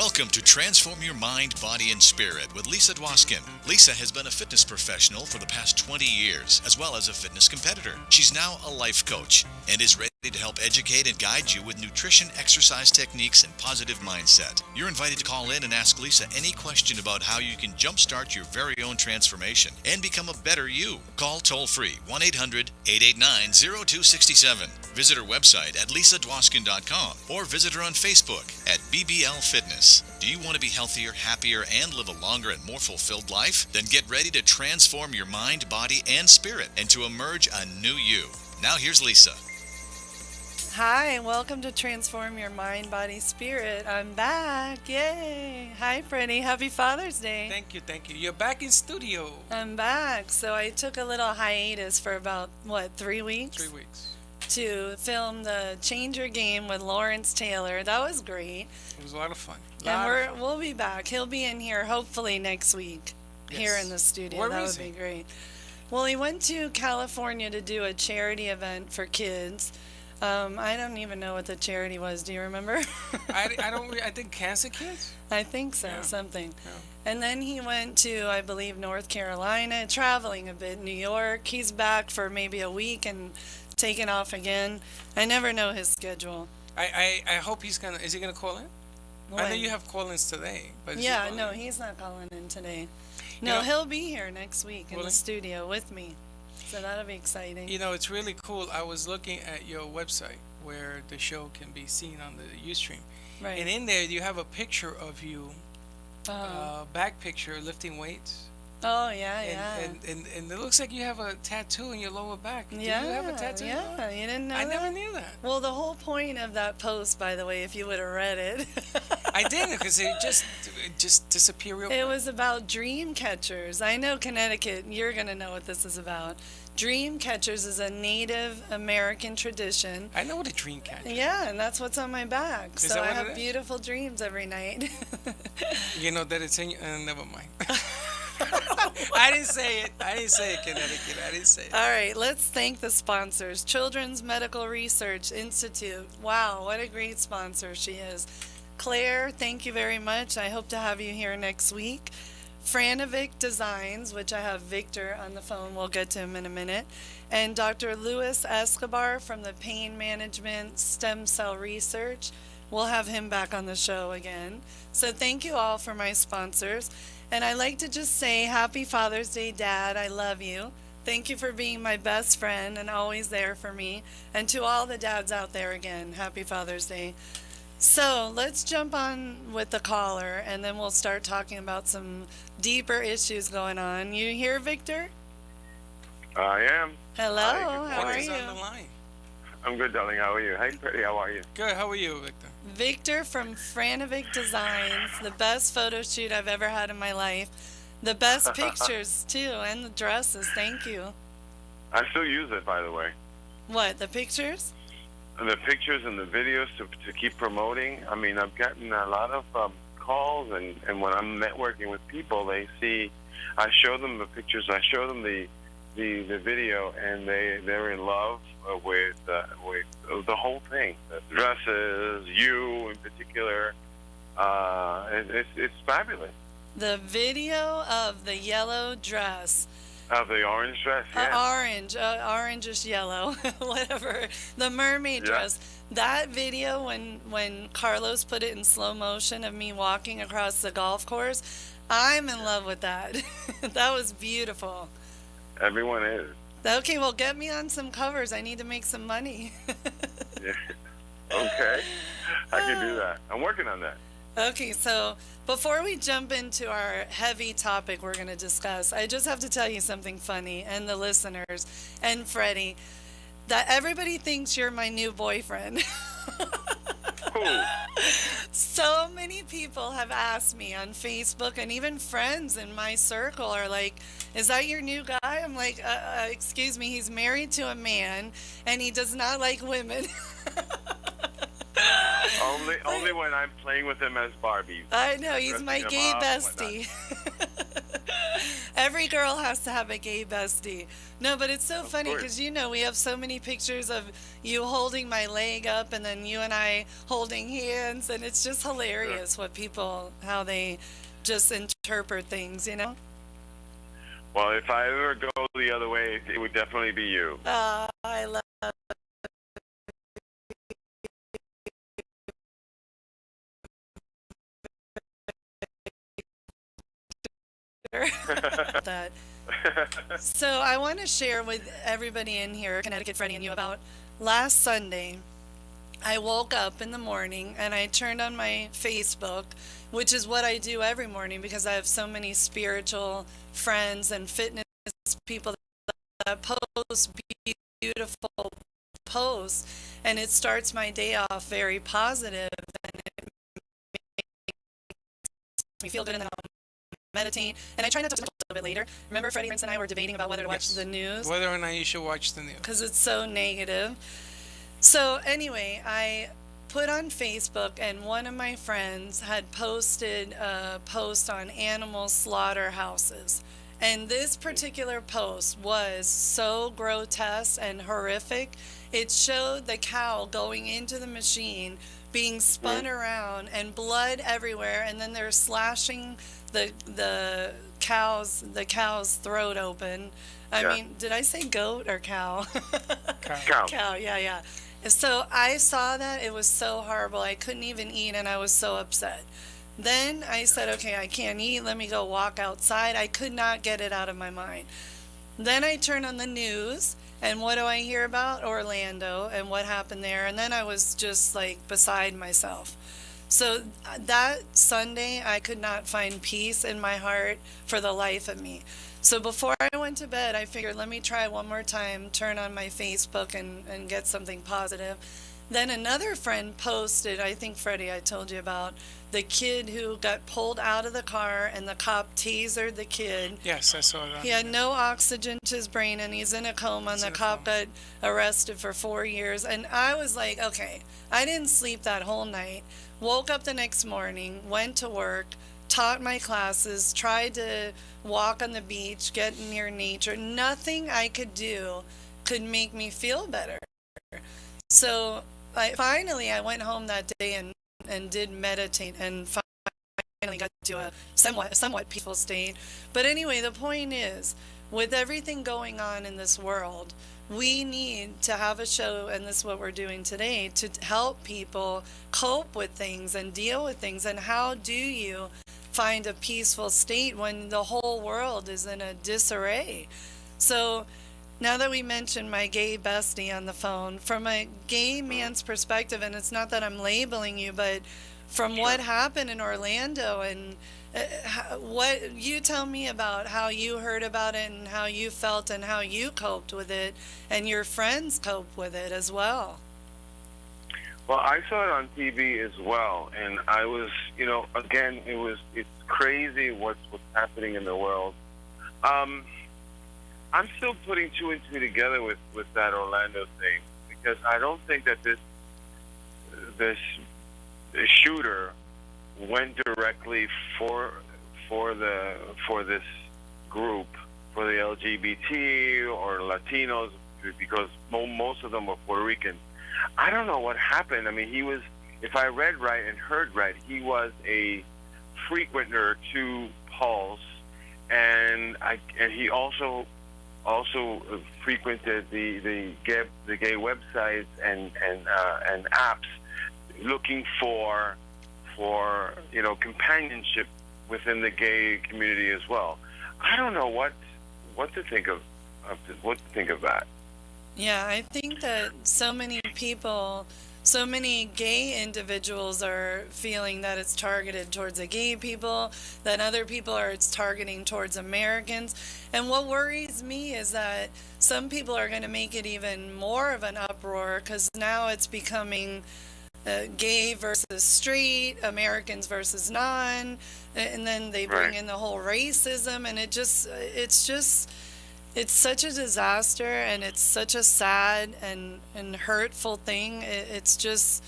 Welcome to Transform Your Mind, Body, and Spirit with Lisa Dwoskin. Lisa has been a fitness professional for the past 20 years, as well as a fitness competitor. She's now a life coach and is ready to help educate and guide you with nutrition, exercise techniques, and positive mindset. You're invited to call in and ask Lisa any question about how you can jumpstart your very own transformation and become a better you. Call toll-free 1-800-889-0267. Visit her website at lisadwoskin.com or visit her on Facebook at BBL Fitness. Do you want to be healthier, happier, and live a longer and more fulfilled life? Then get ready to transform your mind, body, and spirit and to emerge a new you. Now here's Lisa. Hi, welcome to Transform Your Mind, Body, Spirit. I'm back. Yay. Hi, Freddie. Happy Father's Day. Thank you. You're back in studio. I'm back. So I took a little hiatus for about, 3 weeks? 3 weeks. To film the Change Your Game with Lawrence Taylor. That was great. It was a lot of fun. We'll be back. He'll be in here hopefully next week. Yes. Here in the studio. Where that is would he? be great. Well, he went to California to do a charity event for kids. I don't even know what the charity was. Do you remember? I think Cancer Kids? I think so, Yeah. something. Yeah. And then he went to, I believe, North Carolina, traveling a bit, New York. He's back for maybe a week and taking off again. I never know his schedule. I hope is he gonna call in? When? I know you have call-ins today, but Yeah, no, he's not calling in today. No, he'll be here next week in the studio with me. So that'll be exciting. You know, it's really cool. I was looking at your website where the show can be seen on the Ustream. Right. And in there, you have a picture of you, back picture, lifting weights. Oh, yeah, yeah. And it looks like you have a tattoo in your lower back. Do Yeah, you have a tattoo? yeah. You didn't know I that? never knew that. Well, the whole point of that post, by the way, if you would have read it. I didn't, because it just disappeared real quick. It was about dream catchers. I know Connecticut, you're going to know what this is about. Dream catchers is a Native American tradition. I know what a dream catcher is. Yeah, and that's what's on my back. Is So that I what have it is? beautiful dreams every night. You know that it's in you? Never mind. I didn't say it, Connecticut. I didn't say it. All right, let's thank the sponsors. Children's Medical Research Institute. Wow, what a great sponsor she is. Claire, thank you very much. I hope to have you here next week. Franovic Designs, which I have Victor on the phone. We'll get to him in a minute. And Dr. Luis Escobar from the Pain Management Stem Cell Research. We'll have him back on the show again. So thank you all for my sponsors. And I'd like to just say Happy Father's Day, Dad. I love you. Thank you for being my best friend and always there for me. And to all the dads out there again, Happy Father's Day. So let's jump on with the caller, and then we'll start talking about some deeper issues going on. You here, Victor? I am. Hello, Hi, good how morning. are What is you? on the line? I'm good, darling. How are you? Hey, pretty. How are you? Good. How are you, Victor? Victor from Franovic Designs, the best photo shoot I've ever had in my life. The best pictures, too, and the dresses. Thank you. I still use it, by the way. What, the pictures? And the pictures and the videos to keep promoting. I mean, I've gotten a lot of calls, and when I'm networking with people, they see, I show them the pictures, I show them the video, and they're in love with the whole thing. The dresses, you in particular. It's fabulous. The video of the yellow dress. The orange dress, yeah. Orangish yellow, whatever. The mermaid dress. That video, when Carlos put it in slow motion of me walking across the golf course, I'm in love with that. That was beautiful. Everyone is. Okay, well, get me on some covers. I need to make some money. Yeah. Okay. I can do that. I'm working on that. Okay, so before we jump into our heavy topic we're going to discuss, I just have to tell you something funny, and the listeners, and Freddie, that everybody thinks you're my new boyfriend. Cool. So many people have asked me on Facebook, and even friends in my circle are like, is that your new guy? I'm like, excuse me, he's married to a man, and he does not like women. Only when I'm playing with him as Barbies. I know, he's my Dressing gay him up and bestie. Every girl has to have a gay bestie. No, but it's so Of funny course. because we have so many pictures of you holding my leg up and then you and I holding hands, and it's just Sure. hilarious how they just interpret things. Well, if I ever go the other way, it would definitely be you. I love that. So I want to share with everybody in here, Connecticut, Freddie, and you about last Sunday. I woke up in the morning and I turned on my Facebook, which is what I do every morning because I have so many spiritual friends and fitness people that post beautiful posts, and it starts my day off very positive and it makes me feel good, and then I'll meditate. And I try not to a little bit later. Remember, Freddie, Prince, and I were debating about whether to watch Yes. the news Whether or not you should watch the news. because it's so negative. So anyway, I put on Facebook, and one of my friends had posted a post on animal slaughterhouses. And this particular post was so grotesque and horrific. It showed the cow going into the machine, being spun around, and blood everywhere. And then they're slashing the cow's throat open. I Yeah. mean, did I say goat or cow? Cow. Cow, yeah, yeah. So I saw that. It was so horrible. I couldn't even eat, and I was so upset. Then I said, okay, I can't eat. Let me go walk outside. I could not get it out of my mind. Then I turn on the news, and what do I hear about? Orlando and what happened there. And then I was just like beside myself. So that Sunday, I could not find peace in my heart for the life of me. So before I went to bed, I figured, let me try one more time, turn on my Facebook and get something positive. Then another friend posted, I think, Freddie, I told you about the kid who got pulled out of the car and the cop tasered the kid. Yes, I saw that. He had no oxygen to his brain and he's in a coma, and the cop got arrested for 4 years. And I was like, okay, I didn't sleep that whole night. Woke up the next morning, went to work, taught my classes, tried to walk on the beach, get near nature. Nothing I could do could make me feel better. So I went home that day and did meditate and finally got to a somewhat peaceful state. But anyway, the point is, with everything going on in this world, we need to have a show, and this is what we're doing today, to help people cope with things and deal with things. And how do you find a peaceful state when the whole world is in a disarray? So now that we mentioned my gay bestie on the phone, from a gay man's perspective, and it's not that I'm labeling you, but from what happened in Orlando, and what you tell me about how you heard about it and how you felt and how you coped with it, and your friends coped with it as well. Well, I saw it on TV as well, and I was, again, it's crazy what's this in the world. I'm still putting two and two together with that Orlando thing, because I don't think that this shooter went directly for this group, for the LGBT or Latinos, because most of them were Puerto Rican. I don't know what happened. I mean, he was, if I read right and heard right, he was a frequenter to Pulse, and he also frequented the gay websites and apps, looking for companionship within the gay community as well. I don't know what to think of that. Yeah, I think that so many people, so many gay individuals are feeling that it's targeted towards the gay people, that other people it's targeting towards Americans. And what worries me is that some people are going to make it even more of an uproar, because now it's becoming gay versus straight, Americans versus non, and then they bring in the whole racism, and it's such a disaster, and it's such a sad and hurtful thing. It's just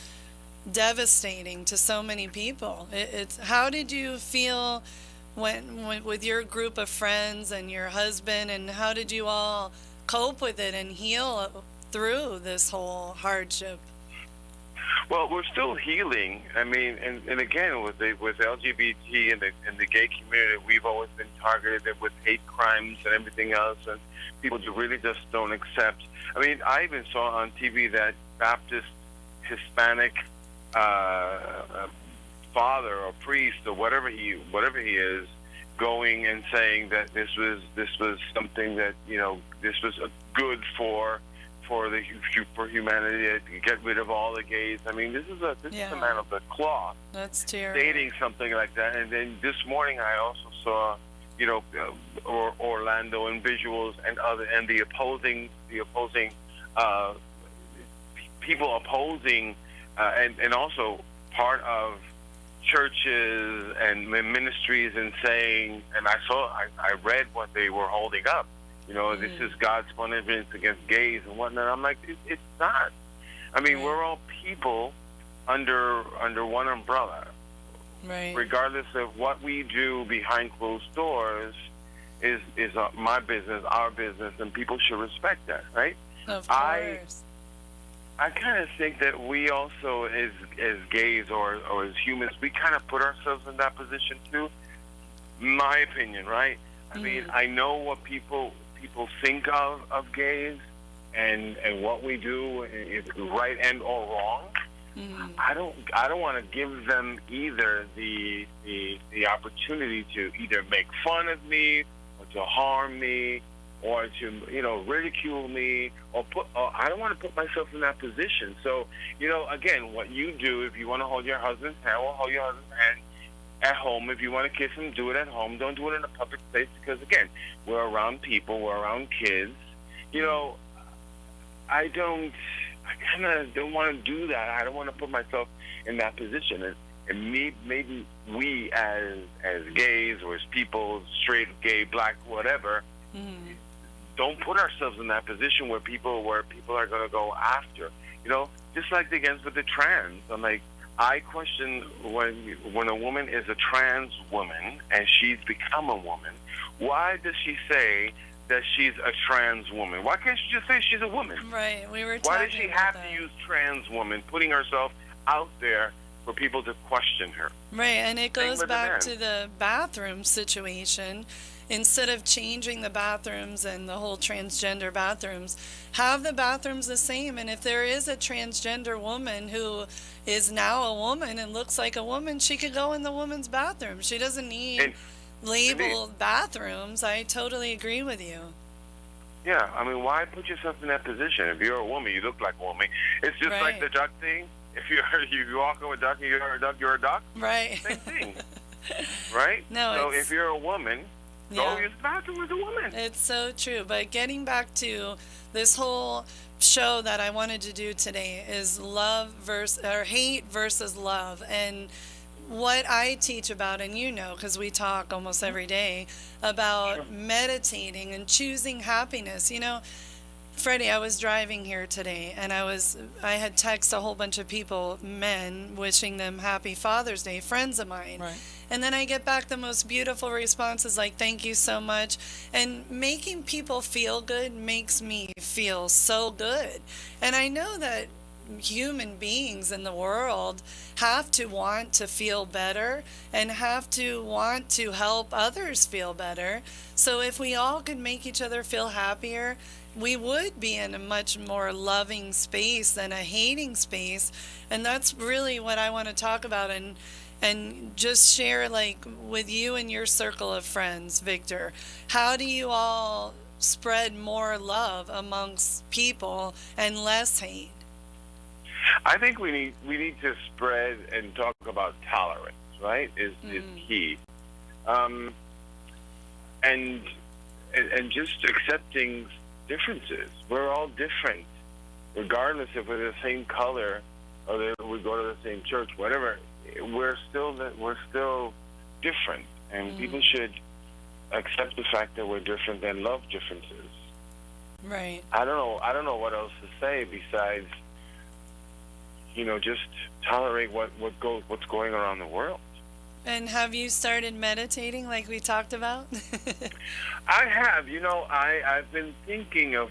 devastating to so many people. How did you feel when with your group of friends and your husband, and how did you all cope with it and heal through this whole hardship? Well, we're still healing. I mean, and again, with LGBT and the gay community, we've always been targeted with hate crimes and everything else, and people really just don't accept. I mean, I even saw on TV that Baptist Hispanic father or priest or whatever he is, going and saying that this was something that, you know, this was good for humanity, to get rid of all the gays. I mean, this is a man of the cloth. That's terrible. Stating something like that. And then this morning I also saw, you know, Orlando and visuals and the opposing people opposing, and also part of churches and ministries, and saying, and I read what they were holding up. You know, this is God's punishment against gays and whatnot. I'm like, it's not. I mean, we're all people under one umbrella. Right. Regardless of what we do behind closed doors, is my business, our business, and people should respect that, right? Of course. I kind of think that we also, as gays or as humans, we kind of put ourselves in that position too. My opinion, right? I mean, I know what people think of gays, and what we do is right and or wrong. I don't want to give them either the opportunity to either make fun of me or to harm me or to, you know, ridicule me, or I don't want to put myself in that position. So, you know, again, what you do, if you want to hold your husband's hand, well, hold your husband's hand at home. If you want to kiss him, do it at home. Don't do it in a public place, because, again, we're around people, we're around kids. You know, I kind of don't want to do that. I don't want to put myself in that position. And maybe we as gays or as people, straight, gay, black, whatever, don't put ourselves in that position where people are going to go after. You know, just like against with the trans. I'm like, I question when a woman is a trans woman and she's become a woman, why does she say that she's a trans woman? Why can't she just say she's a woman? Right. We were talking Why does she have about to that. use trans woman, putting herself out there for people to question her? Right, and it Same goes with the back men. to the bathroom situation. Instead of changing the bathrooms and the whole transgender bathrooms, have the bathrooms the same. And if there is a transgender woman who is now a woman and looks like a woman, she could go in the woman's bathroom. She doesn't need labeled bathrooms. I totally agree with you. Yeah, I mean, why put yourself in that position? If you're a woman, you look like a woman. It's just like the duck thing. If you walk with a duck and you're a duck, you're a duck. Right. Same thing. Right? No, so if you're a woman, go use the bathroom as a woman. It's so true. But getting back to this whole show that I wanted to do today is hate versus love. And what I teach about, and you know, because we talk almost every day about meditating and choosing happiness. You know, Freddie, I was driving here today, and I had texted a whole bunch of people, men, wishing them happy Father's Day, friends of mine. Right. And then I get back the most beautiful responses like, thank you so much. And making people feel good makes me feel so good. And I know that human beings in the world have to want to feel better and have to want to help others feel better. So if we all could make each other feel happier, we would be in a much more loving space than a hating space. And that's really what I want to talk about and just share, like, with you and your circle of friends, Victor. How do you all spread more love amongst people and less hate? I think we need to spread and talk about tolerance, right? Is key, and just accepting differences. We're all different, regardless if we're the same color or that we go to the same church, whatever. We're still different, and people should accept the fact that we're different and love differences. Right. I don't know what else to say besides, you know, just tolerate what's going around the world. And have you started meditating like we talked about? I have. I've been thinking of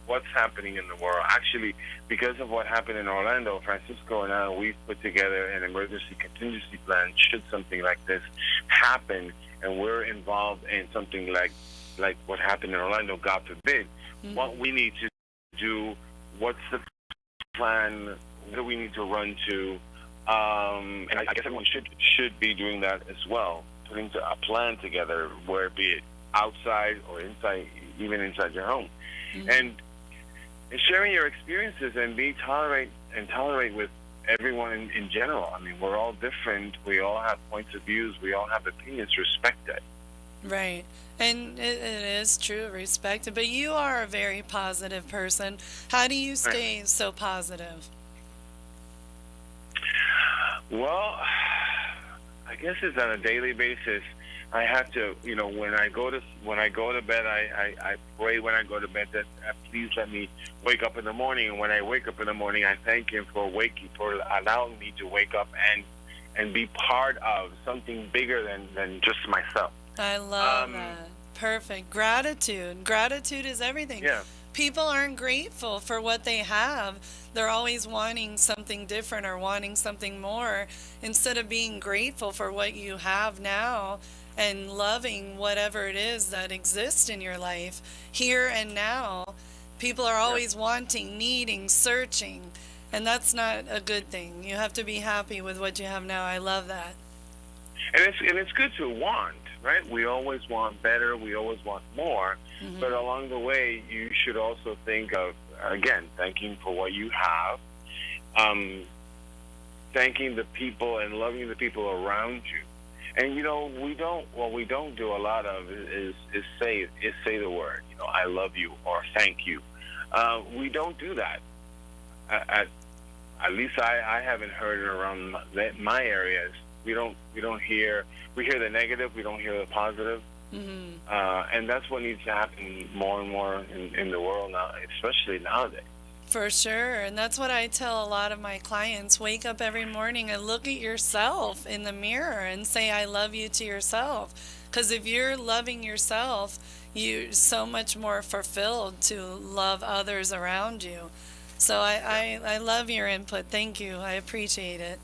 what's happening in the world. Actually, because of what happened in Orlando, Francisco and I, we've put together an emergency contingency plan should something like this happen, and we're involved in something like what happened in Orlando, God forbid. Mm-hmm. What we need to do, what's the plan that we need to run to, and I guess everyone should be doing that as well, putting a plan together, where be it outside or inside, even inside your home, mm-hmm. and sharing your experiences and tolerate with everyone in general. I mean, we're all different. We all have points of views. We all have opinions. Respect that. Right. And it is true, respect it. But you are a very positive person. How do you stay so positive? Well, I guess it's on a daily basis. I have to, when I go to bed, I pray when I go to bed that please let me wake up in the morning. And when I wake up in the morning, I thank Him for allowing me to wake up and be part of something bigger than just myself. I love that. Perfect. Gratitude. Gratitude is everything. Yeah. People aren't grateful for what they have. They're always wanting something different or wanting something more instead of being grateful for what you have now and loving whatever it is that exists in your life here and now. People are always wanting, needing, searching, and that's not a good thing. You have to be happy with what you have now. I love that. And it's good to want, right? We always want better. We always want more. Mm-hmm. But along the way, you should also think of, again, thanking for what you have, thanking the people and loving the people around you. And we don't do a lot of is say the word, I love you or thank you. We don't do that. At least I haven't heard it around my areas. We hear the negative. We don't hear the positive. Mm-hmm. And that's what needs to happen more and more in the world now, especially nowadays. For sure. And that's what I tell a lot of my clients. Wake up every morning and look at yourself in the mirror and say, I love you to yourself. Because if you're loving yourself, you're so much more fulfilled to love others around you. So I love your input. Thank you. I appreciate it.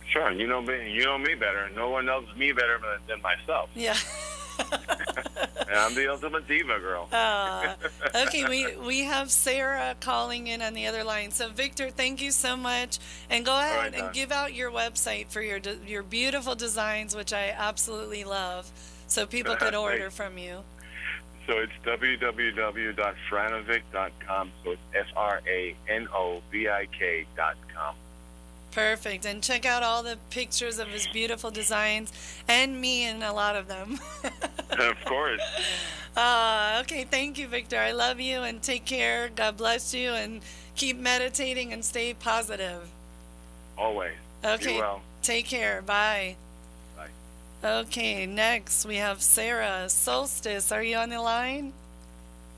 Sure. You know me better. No one knows me better than myself. Yeah. And I'm the ultimate diva, girl. Okay, we have Sarah calling in on the other line. So, Victor, thank you so much. And go ahead and give out your website for your beautiful designs, which I absolutely love, so people could order from you. So it's www.franovic.com. So it's FRANOVIK.com. Perfect. And check out all the pictures of his beautiful designs and me in a lot of them. Of course. Okay. Thank you, Victor. I love you and take care. God bless you and keep meditating and stay positive. Always. Okay. Be well. Take care. Bye. Bye. Okay. Next, we have Sarah Solstice. Are you on the line?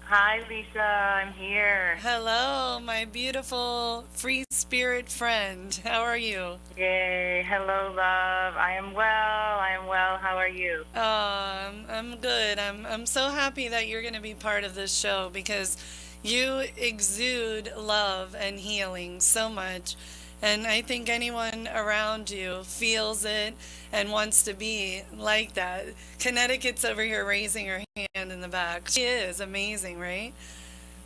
Hi, Lisa. I'm here. Hello, my beautiful free spirit friend. How are you? Yay. Hello, love. I am well. How are you? I'm good. I'm so happy that you're going to be part of this show because you exude love and healing so much. And I think anyone around you feels it and wants to be like that. Connecticut's over here raising her hand in the back. She is amazing, right?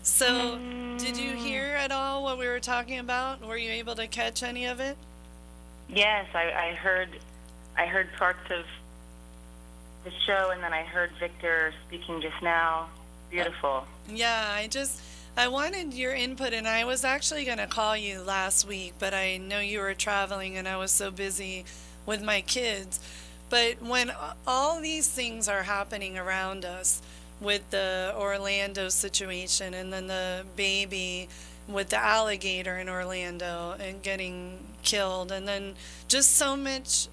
So, did you hear at all what we were talking about? Were you able to catch any of it? Yes, I heard parts of the show, and then I heard Victor speaking just now. Beautiful. Yeah, I wanted your input, and I was actually going to call you last week, but I know you were traveling, and I was so busy with my kids. But when all these things are happening around us, with the Orlando situation, and then the baby with the alligator in Orlando and getting killed, and then just so much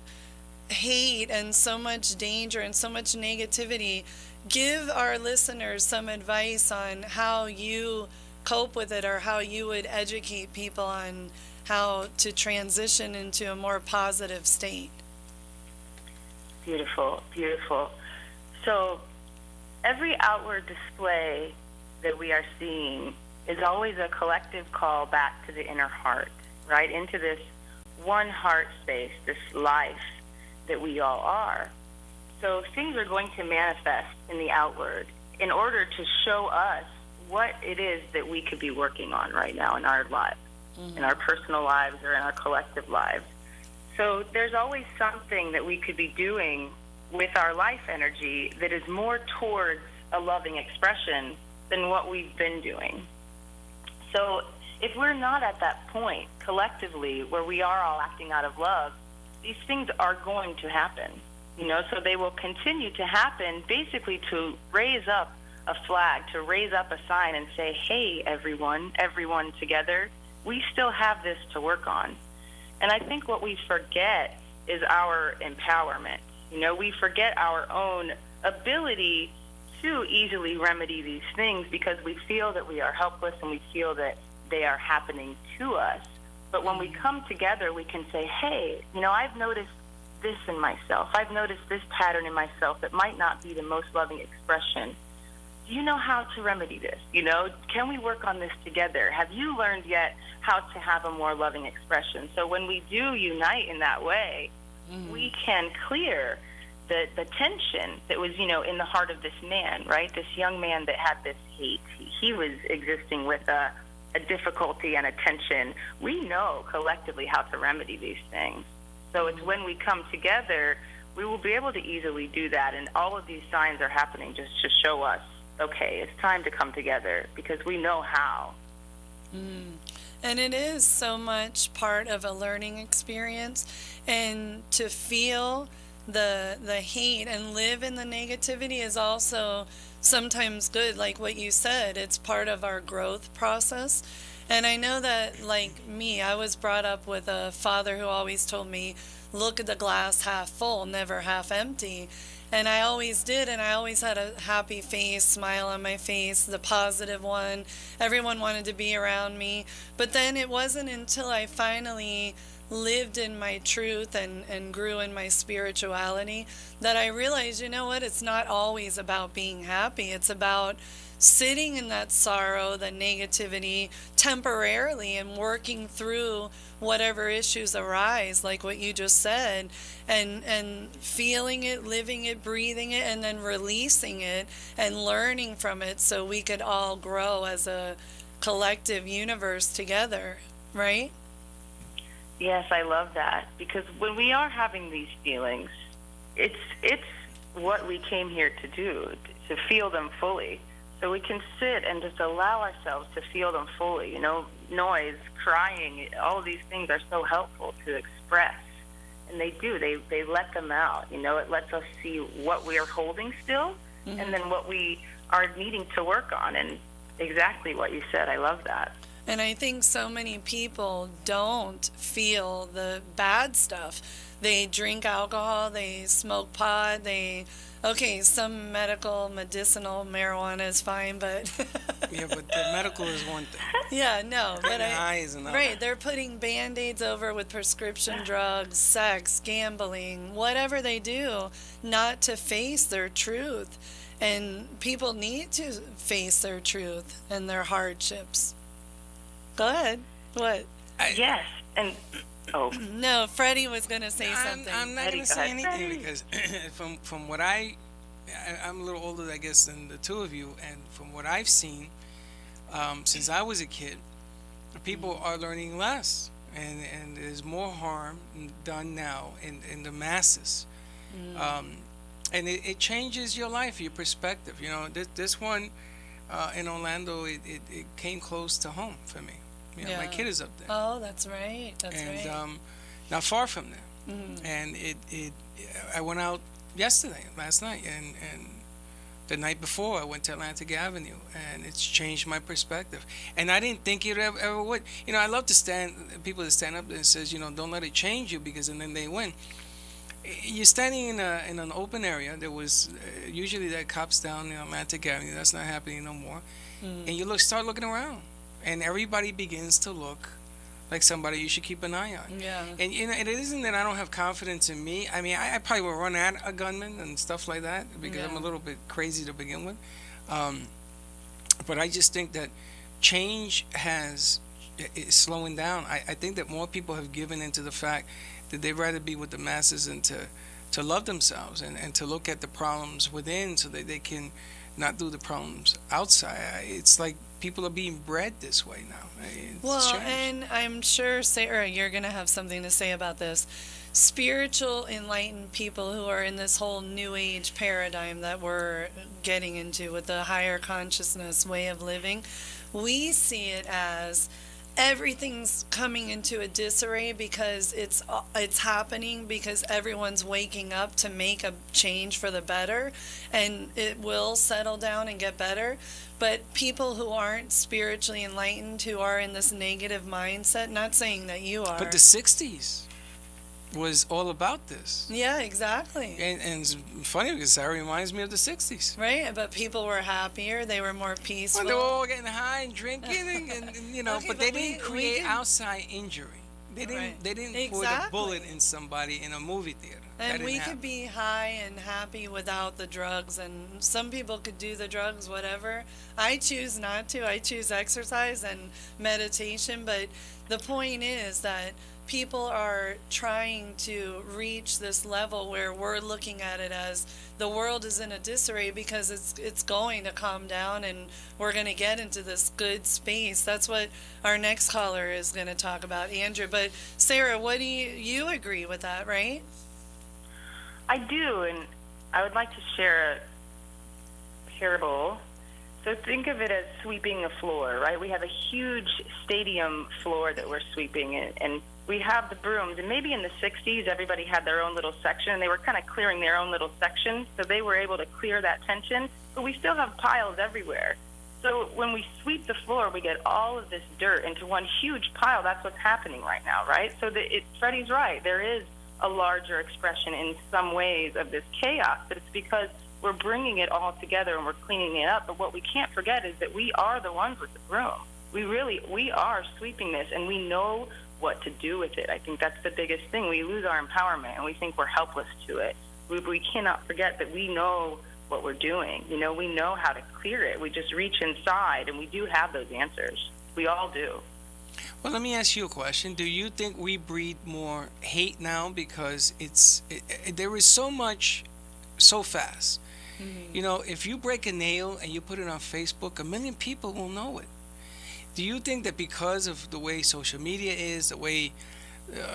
hate and so much danger and so much negativity, give our listeners some advice on how you cope with it or how you would educate people on how to transition into a more positive state. Beautiful, beautiful. So every outward display that we are seeing is always a collective call back to the inner heart, right? Into this one heart space, this life that we all are. So things are going to manifest in the outward in order to show us what it is that we could be working on right now in our lives, in our personal lives or in our collective lives. So there's always something that we could be doing with our life energy that is more towards a loving expression than what we've been doing. So if we're not at that point collectively where we are all acting out of love, these things are going to happen. So they will continue to happen basically to raise up a flag, to raise up a sign and say, hey, everyone together, we still have this to work on. And I think what we forget is our empowerment. We forget our own ability to easily remedy these things because we feel that we are helpless and we feel that they are happening to us. But when we come together, we can say, hey, I've noticed this in myself. I've noticed this pattern in myself that might not be the most loving expression. Do you know how to remedy this? Can we work on this together? Have you learned yet how to have a more loving expression? So when we do unite in that way, we can clear the tension that was, in the heart of this man, right? This young man that had this hate. He was existing with a difficulty and a tension. We know collectively how to remedy these things. So it's when we come together, we will be able to easily do that. And all of these signs are happening just to show us, okay, it's time to come together because we know how. And it is so much part of a learning experience. And to feel the hate and live in the negativity is also sometimes good. Like what you said, it's part of our growth process. And I know that, like me, I was brought up with a father who always told me, look at the glass half full, never half empty. And I always did, and I always had a happy face, smile on my face, the positive one. Everyone wanted to be around me. But then it wasn't until I finally lived in my truth and grew in my spirituality that I realized, it's not always about being happy. It's about sitting in that sorrow, the negativity temporarily and working through whatever issues arise, like what you just said, and feeling it, living it, breathing it, and then releasing it and learning from it so we could all grow as a collective universe together, right? Yes, I love that, because when we are having these feelings, it's what we came here to do, to feel them fully. So we can sit and just allow ourselves to feel them fully. Noise, crying, all of these things are so helpful to express. And they do. They let them out. It lets us see what we are holding still and then what we are needing to work on. And exactly what you said. I love that. And I think so many people don't feel the bad stuff. They drink alcohol, they smoke pot, some medicinal marijuana is fine, but Yeah, but the medical is one thing. yeah, no, but high is another. right, they're putting band-aids over with prescription drugs, sex, gambling, whatever they do, not to face their truth. And people need to face their truth and their hardships. Go ahead. What? Yes, and No, Freddie was going to say something. I'm not going to say anything because from what I'm a little older, I guess, than the two of you, and from what I've seen, since I was a kid, people are learning less, and there's more harm done now in the masses, and it changes your life, your perspective. This one in Orlando, it came close to home for me. My kid is up there. Oh, that's right. That's right. And not far from there. And I went out last night, and the night before I went to Atlantic Avenue, and it's changed my perspective. And I didn't think it ever would. I love to people that stand up and says, don't let it change you, and then they win. You're standing in an open area. There was usually that cops down in Atlantic Avenue. That's not happening no more. And you start looking around, and everybody begins to look like somebody you should keep an eye on. Yeah. And it isn't that I don't have confidence in me. I mean, I probably will run at a gunman and stuff like that because I'm a little bit crazy to begin with. But I just think that change is slowing down. I think that more people have given into the fact that they'd rather be with the masses and to love themselves and to look at the problems within so that they can not do the problems outside. It's like people are being bred this way now. It's changed. And I'm sure, Sarah, you're going to have something to say about this. Spiritual, enlightened people who are in this whole new age paradigm that we're getting into with the higher consciousness way of living, we see it as everything's coming into a disarray because it's happening because everyone's waking up to make a change for the better, and it will settle down and get better. But people who aren't spiritually enlightened, who are in this negative mindset, not saying that you are, But the 60s was all about this. yeah, exactly. And it's funny because that reminds me of the 60s. Right, but people were happier, they were more peaceful. When they were all getting high and drinking and you know, Okay, but but they we didn't create didn't- outside injury. They didn't. Right. They didn't put a Exactly. bullet in somebody in a movie theater. That And didn't we happen. could be high and happy without the drugs, and some people could do the drugs, whatever. I choose not to. I choose exercise and meditation, but the point is that people are trying to reach this level where we're looking at it as the world is in a disarray because it's going to calm down and we're going to get into this good space. That's what our next caller is going to talk about, Andrew. But Sarah, what do you agree with that, right? I do, and I would like to share a parable. So think of it as sweeping a floor, right? We have a huge stadium floor that we're sweeping, and we have the brooms. And maybe in the 60s, everybody had their own little section, and they were kind of clearing their own little section, so they were able to clear that tension. But we still have piles everywhere. So when we sweep the floor, we get all of this dirt into one huge pile. That's what's happening right now, right? So Freddie's right. There is a larger expression in some ways of this chaos, but it's because we're bringing it all together and we're cleaning it up. But what we can't forget is that we are the ones with the broom. We are sweeping this, and we know what to do with it. I think that's the biggest thing. We lose our empowerment, and we think we're helpless to it. We cannot forget that we know what we're doing. You know, we know how to clear it. We just reach inside, and we do have those answers. We all do. Well, let me ask you a question. Do you think we breed more hate now because there is so much so fast? Mm-hmm. You know, if you break a nail and you put it on Facebook, 1 million people will know it. Do you think that because of the way social media is, the way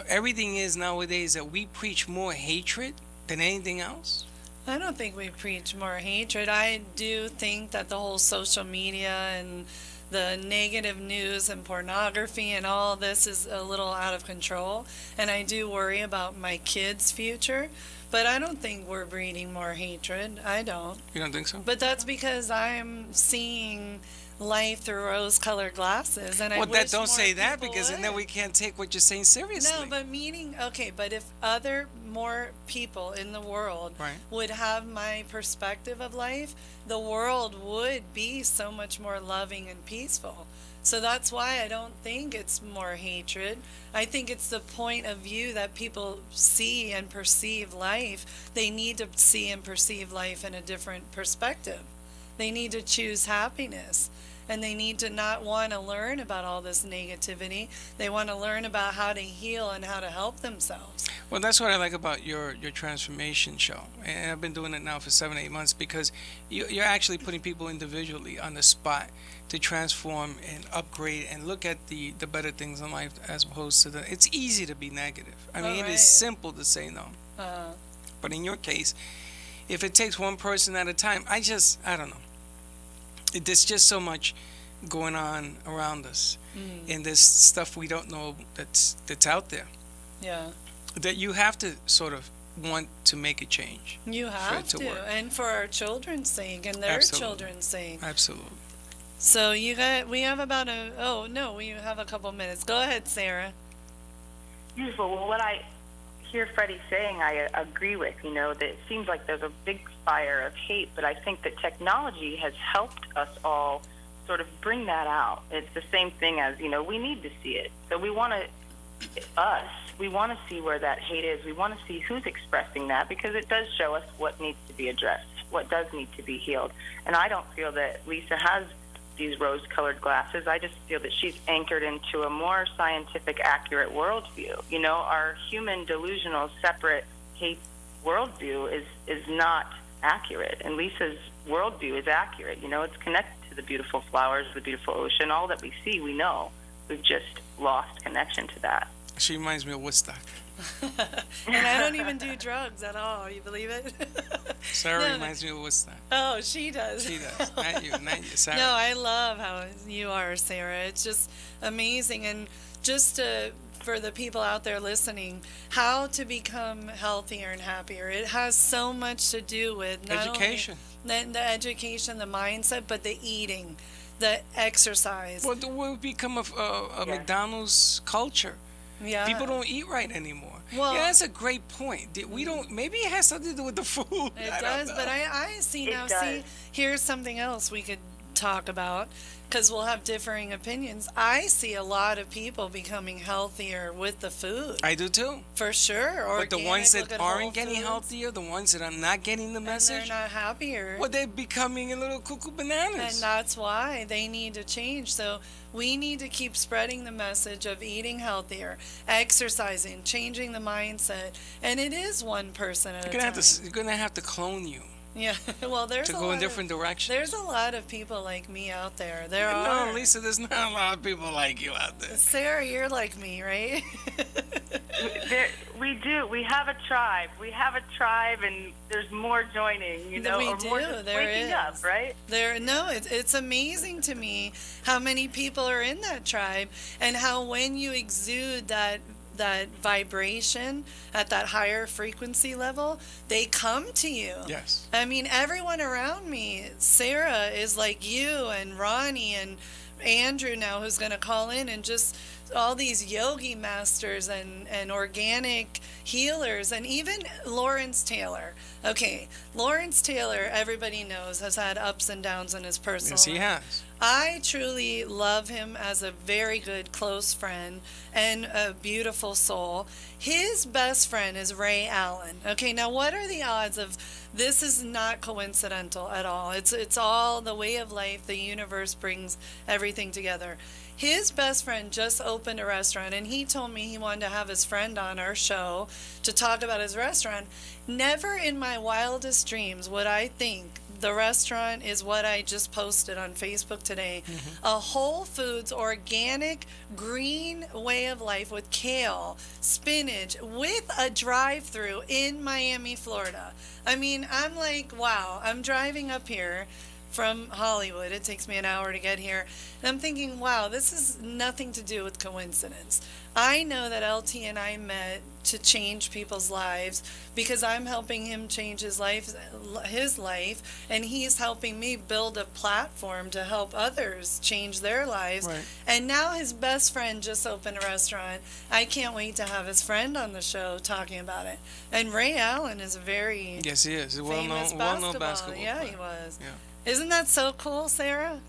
everything is nowadays, that we preach more hatred than anything else? I don't think we preach more hatred. I do think that the whole social media and the negative news and pornography and all this is a little out of control. And I do worry about my kids' future. But I don't think we're breeding more hatred. I don't. You don't think so? But that's because I'm seeing life through rose-colored glasses, and I wish don't more say that people because would. then we can't take what you're saying seriously. No, but but if more people in the world Right. would have my perspective of life, the world would be so much more loving and peaceful. So that's why I don't think it's more hatred. I think it's the point of view that people see and perceive life. They need to see and perceive life in a different perspective. They need to choose happiness. And they need to not want to learn about all this negativity. They want to learn about how to heal and how to help themselves. Well, that's what I like about your transformation show. And I've been doing it now for 7-8 months because you're actually putting people individually on the spot to transform and upgrade and look at the better things in life as opposed to it's easy to be negative. I mean, it is simple to say no. But in your case, if it takes one person at a time, I don't know. There's just so much going on around us, and there's stuff we don't know that's out there. Yeah. That you have to sort of want to make a change. You have to work. And for our children's sake and their children's sake. Absolutely. So we have about we have a couple minutes. Go ahead, Sarah. Beautiful. Well, what I hear Freddie saying, I agree with. You know, that it seems like there's a big fire of hate, but I think that technology has helped us all sort of bring that out. It's the same thing as, we need to see it. So we want to see where that hate is. We want to see who's expressing that, because it does show us what needs to be addressed, what does need to be healed. And I don't feel that Lisa has these rose-colored glasses. I just feel that she's anchored into a more scientific, accurate worldview. Our human, delusional, separate hate worldview is not accurate, and Lisa's worldview is accurate. It's connected to the beautiful flowers, the beautiful ocean. All that we see, we know. We've just lost connection to that. She reminds me of Woodstock. And I don't even do drugs at all. You believe it? Sarah reminds me of Woodstock. Oh, she does. She does. Not you, Sarah. No, I love how you are, Sarah. It's just amazing. And just for the people out there listening, how to become healthier and happier. It has so much to do with not education. Only the education, the mindset, but the eating, the exercise. Well, we'll become a McDonald's culture. Yeah. People don't eat right anymore. Well, yeah, that's a great point. We don't. Maybe it has something to do with the food. It does, but I see it now. Does. See, here's something else we could talk about, because we'll have differing opinions. I see a lot of people becoming healthier with the food. I do too. For sure. But the ones Organic, that look at aren't Whole getting Foods, healthier, the ones that are not getting the and message, they're not happier. well, they're becoming a little cuckoo bananas. And that's why they need to change. So we need to keep spreading the message of eating healthier, exercising, changing the mindset. And it is one person at a time. You're gonna have to clone you Yeah, well, there's to a go lot in different directions. There's a lot of people like me out there. There No, are. Lisa, there's not a lot of people like you out there. Sarah, you're like me, right? We do. We have a tribe. And there's more joining, We or do. more just There waking is. up, right? It's amazing to me how many people are in that tribe, and how when you exude that vibration at that higher frequency level, they come to you. Yes. I mean, everyone around me, Sarah is like you, and Ronnie, and Andrew now, who's going to call in, and just all these yogi masters and organic healers, and even Lawrence Taylor. Okay, Lawrence Taylor, everybody knows, has had ups and downs in his personal Yes, he life. has. I truly love him as a very good close friend and a beautiful soul. His best friend is Ray Allen. Okay, now what are the odds of this? Is not coincidental at all. It's all the way of life. The universe brings everything together. His best friend just opened a restaurant, and he told me he wanted to have his friend on our show to talk about his restaurant. Never in my wildest dreams would I think the restaurant is what I just posted on Facebook today. A Whole Foods organic green way of life with kale, spinach, with a drive-through in Miami, Florida. I mean, I'm like, wow, I'm driving up here from Hollywood. It takes me an hour to get here. And I'm thinking, wow, this is nothing to do with coincidence. I know that LT and I met to change people's lives because I'm helping him change his life, and he's helping me build a platform to help others change their lives. Right. And now his best friend just opened a restaurant. I can't wait to have his friend on the show talking about it. And Ray Allen is a very Yes, he is. A famous well-known basketball Yeah, player. he was. Yeah. Isn't that so cool, Sarah?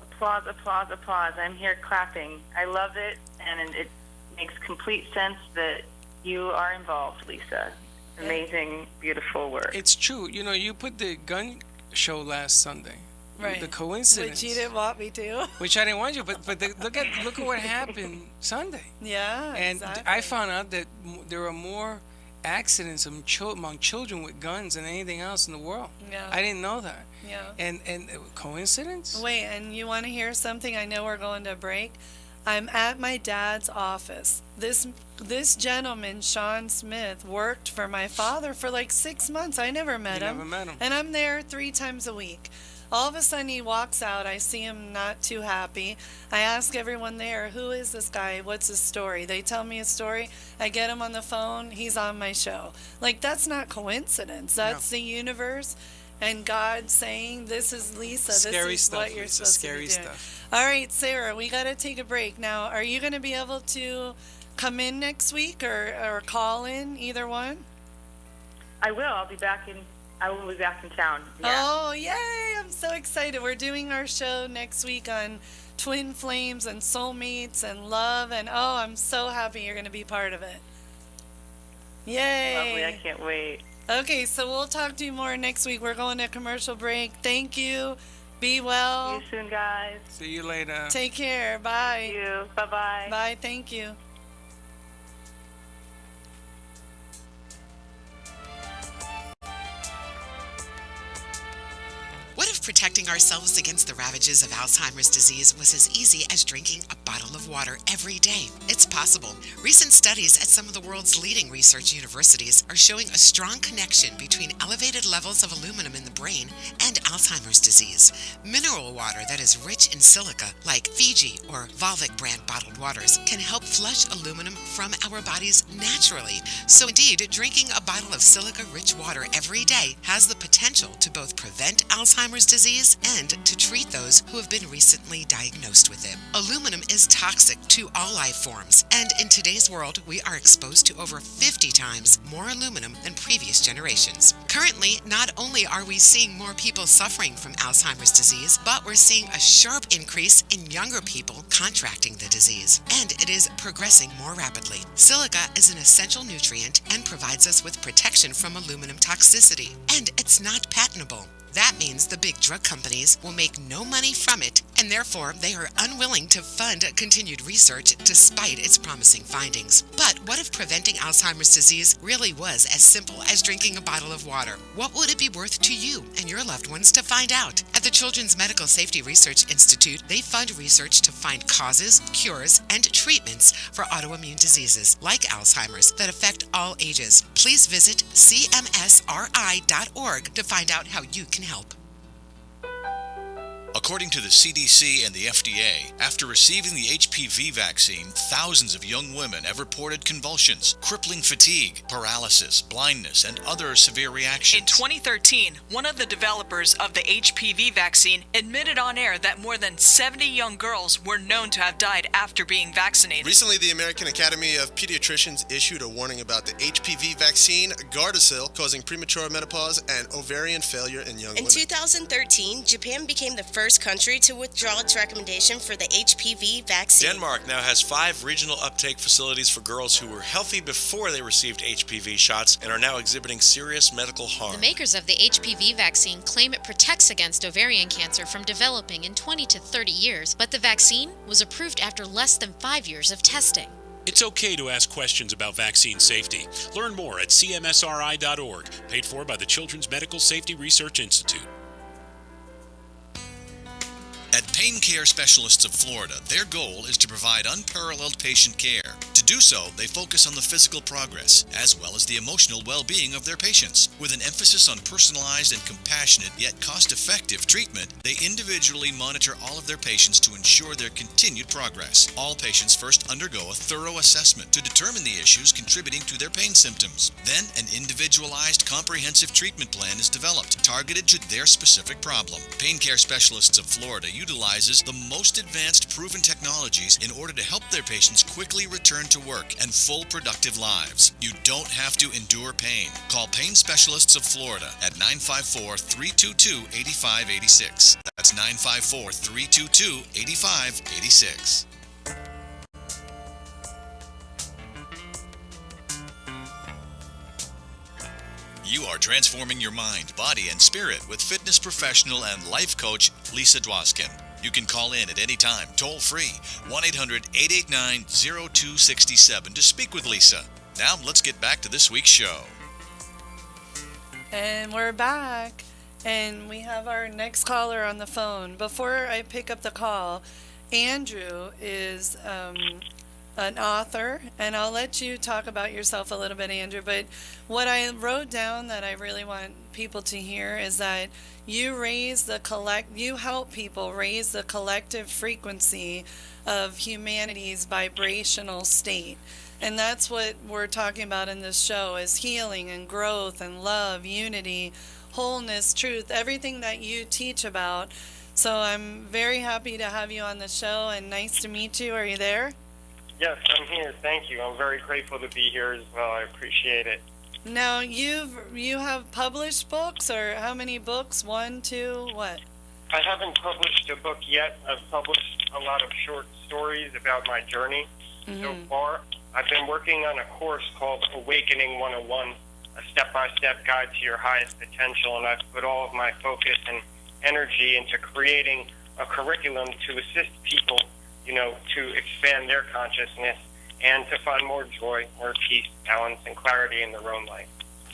Applause, applause, applause. I'm here clapping. I love it, and it makes complete sense that you are involved, Lisa. Amazing, beautiful work. It's true. You put the gun show last Sunday. Right. The coincidence. Which you didn't want me to. Which I didn't want you, but look at what happened Sunday. Yeah, And exactly. I found out that there are more accidents among children with guns than anything else in the world. Yeah. I didn't know that. Yeah. And coincidence? Wait, and you want to hear something? I know we're going to break. I'm at my dad's office. This gentleman, Sean Smith, worked for my father for like 6 months. I never met You him. never met him. And I'm there 3 times a week. All of a sudden he walks out. I see him not too happy. I ask everyone there, who is this guy? What's his story? They tell me his story. I get him on the phone. He's on my show. Like, that's not coincidence. That's the universe and God saying, this is Lisa. Scary this is stuff, what you're Lisa. supposed Scary to be doing. stuff. All right, Sarah, we got to take a break. Now, are you going to be able to come in next week or call in, either one? I will. I'll be back in I will be back in town. Yeah. Oh, yay! I'm so excited. We're doing our show next week on twin flames and soulmates and love, and oh, I'm so happy you're going to be part of it. Yay! Lovely. I can't wait. Okay, so we'll talk to you more next week. We're going to commercial break. Thank you. Be well. See you soon, guys. See you later. Take care. Bye. Thank you. Bye-bye. Bye. Thank you. What if protecting ourselves against the ravages of Alzheimer's disease was as easy as drinking a bottle of water every day? It's possible. Recent studies at some of the world's leading research universities are showing a strong connection between elevated levels of aluminum in the brain and Alzheimer's disease. Mineral water that is rich in silica, like Fiji or Volvic brand bottled waters, can help flush aluminum from our bodies naturally. So indeed, drinking a bottle of silica-rich water every day has the potential to both prevent Alzheimer's disease and to treat those who have been recently diagnosed with it. Aluminum is toxic to all life forms, and in today's world, we are exposed to over 50 times more aluminum than previous generations. Currently, not only are we seeing more people suffering from Alzheimer's disease, but we're seeing a sharp increase in younger people contracting the disease, and it is progressing more rapidly. Silica is an essential nutrient and provides us with protection from aluminum toxicity, and it's not patentable. That means the big drug companies will make no money from it, and therefore they are unwilling to fund continued research despite its promising findings. But what if preventing Alzheimer's disease really was as simple as drinking a bottle of water? What would it be worth to you and your loved ones to find out? At the Children's Medical Safety Research Institute, they fund research to find causes, cures, and treatments for autoimmune diseases like Alzheimer's that affect all ages. Please visit cmsri.org to find out how you can help. According to the CDC and the FDA, after receiving the HPV vaccine, thousands of young women have reported convulsions, crippling fatigue, paralysis, blindness, and other severe reactions. In 2013, one of the developers of the HPV vaccine admitted on air that more than 70 young girls were known to have died after being vaccinated. Recently, the American Academy of Pediatricians issued a warning about the HPV vaccine, Gardasil, causing premature menopause and ovarian failure in young women. In 2013, Japan became the first country to withdraw its recommendation for the HPV vaccine. Denmark now has 5 regional uptake facilities for girls who were healthy before they received HPV shots and are now exhibiting serious medical harm. The makers of the HPV vaccine claim it protects against ovarian cancer from developing in 20 to 30 years, but the vaccine was approved after less than 5 years of testing. It's okay to ask questions about vaccine safety. Learn more at cmsri.org, paid for by the Children's Medical Safety Research Institute. At Pain Care Specialists of Florida, their goal is to provide unparalleled patient care. To do so, they focus on the physical progress, as well as the emotional well-being of their patients. With an emphasis on personalized and compassionate, yet cost-effective treatment, they individually monitor all of their patients to ensure their continued progress. All patients first undergo a thorough assessment to determine the issues contributing to their pain symptoms. Then, an individualized, comprehensive treatment plan is developed, targeted to their specific problem. Pain Care Specialists of Florida utilizes the most advanced proven technologies in order to help their patients quickly return to work and full productive lives. You don't have to endure pain. Call Pain Specialists of Florida at 954-322-8586. That's 954-322-8586. You are transforming your mind, body, and spirit with fitness professional and life coach Lisa Dwoskin. You can call in at any time, toll free, 1-800-889-0267 to speak with Lisa. Now let's get back to this week's show. And we're back, and we have our next caller on the phone. Before I pick up the call, Andrew is an author, and I'll let you talk about yourself a little bit, Andrew, but what I wrote down that I really want people to hear is that you help people raise the collective frequency of humanity's vibrational state. And that's what we're talking about in this show, is healing and growth and love, unity, wholeness, truth, everything that you teach about. So I'm very happy to have you on the show, and nice to meet you. Are you there? Yes, I'm here. Thank you. I'm very grateful to be here as well. I appreciate it. Now you have published books, or how many books? 1, 2, what? I haven't published a book yet. I've published a lot of short stories about my journey so far. I've been working on a course called Awakening 101, a step-by-step guide to your highest potential, and I've put all of my focus and energy into creating a curriculum to assist people, to expand their consciousness and to find more joy, more peace, balance, and clarity in their own life.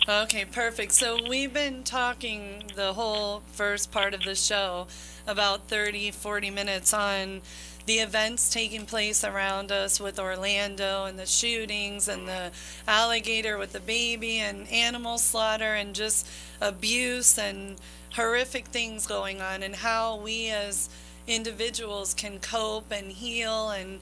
Okay, perfect. So we've been talking the whole first part of the show, about 30, 40 minutes, on the events taking place around us with Orlando and the shootings and the alligator with the baby and animal slaughter and just abuse and horrific things going on, and how we as individuals can cope and heal and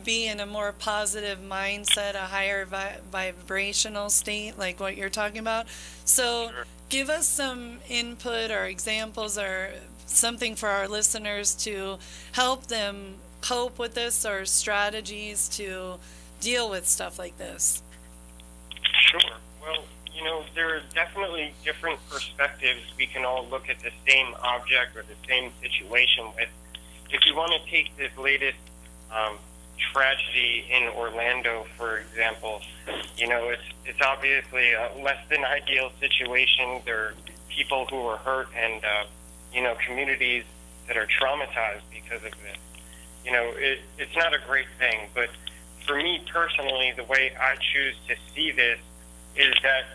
be in a more positive mindset, a higher vibrational state, like what you're talking about. So give us some input or examples or something for our listeners to help them cope with this, or strategies to deal with stuff like this. Sure. Well, there are definitely different perspectives we can all look at the same object or the same situation with. If you want to take this latest tragedy in Orlando, for example, it's obviously a less than ideal situation. There are people who are hurt and, communities that are traumatized because of this. It's not a great thing, but for me personally, the way I choose to see this is that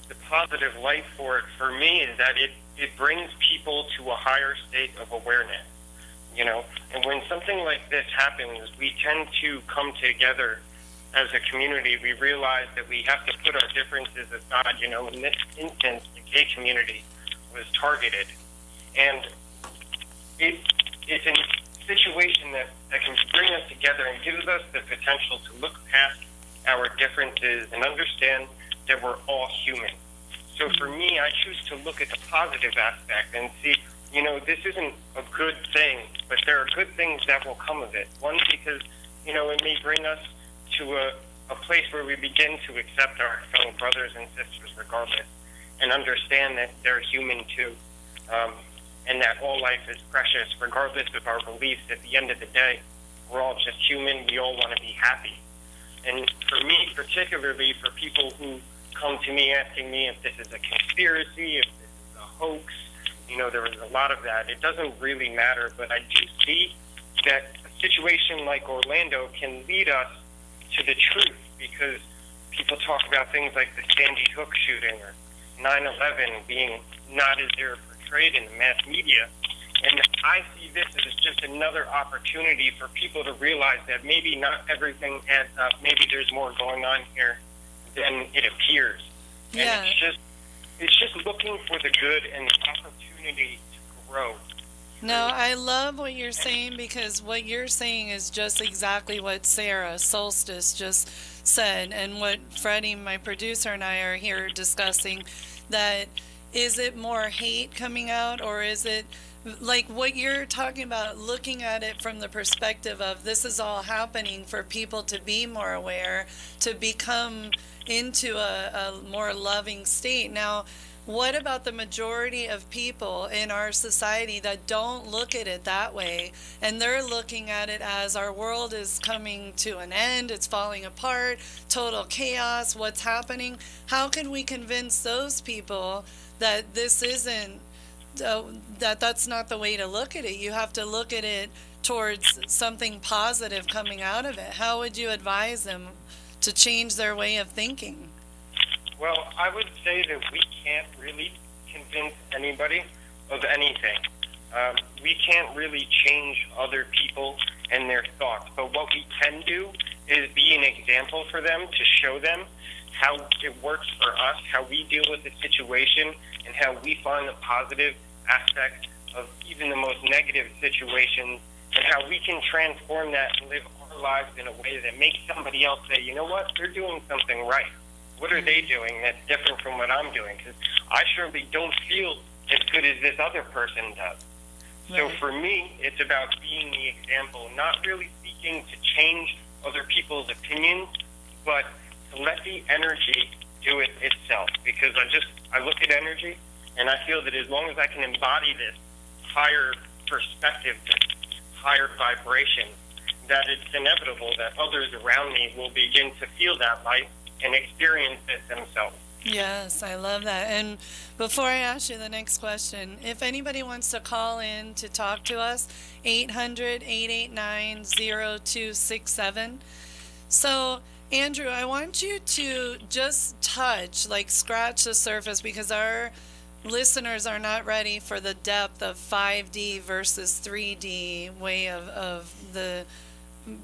the positive light for it for me is that it brings people to a higher state of awareness. And when something like this happens, we tend to come together as a community. We realize that we have to put our differences aside. In this instance, the gay community was targeted. And it's a situation that can bring us together and gives us the potential to look past our differences and understand that we're all human. So for me, I choose to look at the positive aspect and see, this isn't a good thing, but there are good things that will come of it. One, because, it may bring us to a place where we begin to accept our fellow brothers and sisters regardless, and understand that they're human too, and that all life is precious regardless of our beliefs. At the end of the day, we're all just human. We all want to be happy. And for me, particularly for people who come to me asking me if this is a conspiracy, if this is a hoax, there was a lot of that. It doesn't really matter, but I do see that a situation like Orlando can lead us to the truth, because people talk about things like the Sandy Hook shooting or 9/11 being not as they're portrayed in the mass media. And I see this as just another opportunity for people to realize that maybe not everything adds up. Maybe there's more going on here than it appears. Yeah. And it's just looking for the good and the opportunity to grow. No, I love what you're saying, because what you're saying is just exactly what Sarah Solstice just said, and what Freddie, my producer, and I are here discussing, that is it more hate coming out, or is it like what you're talking about, looking at it from the perspective of this is all happening for people to be more aware, to become into a more loving state. Now, what about the majority of people in our society that don't look at it that way, and they're looking at it as our world is coming to an end, it's falling apart, total chaos, what's happening? How can we convince those people that this isn't, that's not the way to look at it? You have to look at it towards something positive coming out of it. How would you advise them to change their way of thinking? Well, I would say that we can't really convince anybody of anything. We can't really change other people and their thoughts. But what we can do is be an example for them, to show them how it works for us, how we deal with the situation, and how we find the positive aspect of even the most negative situations, and how we can transform that and live our lives in a way that makes somebody else say, you know what, they're doing something right. What are they doing that's different from what I'm doing? Because I surely don't feel as good as this other person does. So for me, it's about being the example, not really seeking to change other people's opinions, but to let the energy do it itself, because I look at energy, and I feel that as long as I can embody this higher perspective, this higher vibration, that it's inevitable that others around me will begin to feel that light and experience it themselves. Yes, I love that. And before I ask you the next question, if anybody wants to call in to talk to us, 800-889-0267. So, Andrew, I want you to just touch, like scratch the surface, because our listeners are not ready for the depth of 5D versus 3D way of the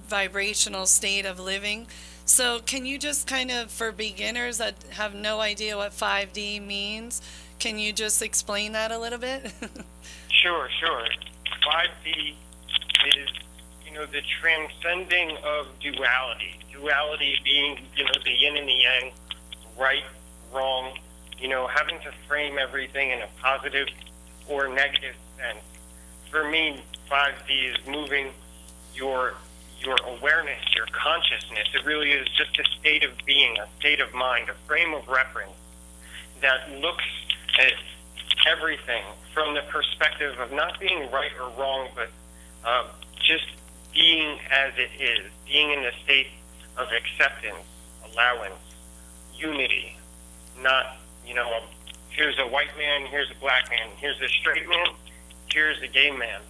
vibrational state of living. So can you just kind of, for beginners that have no idea what 5D means, can you just explain that a little bit? Sure. 5D is, the transcending of duality. Duality being, the yin and the yang, right, wrong, having to frame everything in a positive or negative sense. For me, 5D is moving your awareness, your consciousness. It really is just a state of being, a state of mind, a frame of reference that looks at everything from the perspective of not being right or wrong, but just being as it is, being in the state of acceptance, allowance, unity, not, here's a white man, here's a black man, here's a straight man, here's a gay man.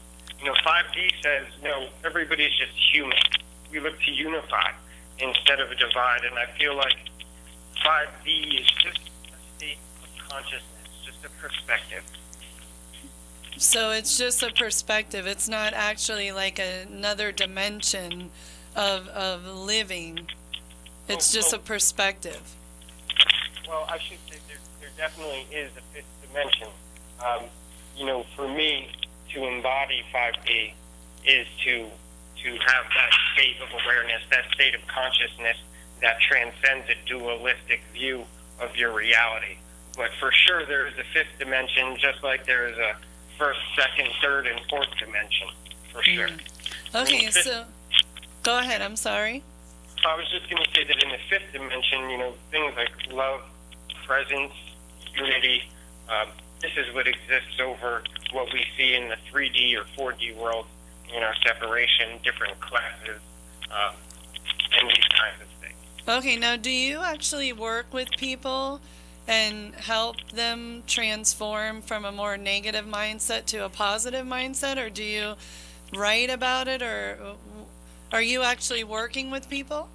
5D says, no, everybody's just human. We look to unify instead of divide, and I feel like 5D is just a state of consciousness, just a perspective. So it's just a perspective. It's not actually like another dimension of living. It's just a perspective. Well, I should say there definitely is a fifth dimension. For me, to embody 5D is to have that state of awareness, that state of consciousness that transcends a dualistic view of your reality. But for sure, there is a fifth dimension, just like there is a first, second, third, and fourth dimension, for sure. Okay, so go ahead. I'm sorry. I was just going to say that in the fifth dimension, things like love, presence, unity, this is what exists over what we see in the 3D or 4D world, separation, different classes, and these kinds of things. Okay, now do you actually work with people and help them transform from a more negative mindset to a positive mindset, or do you write about it, or are you actually working with people?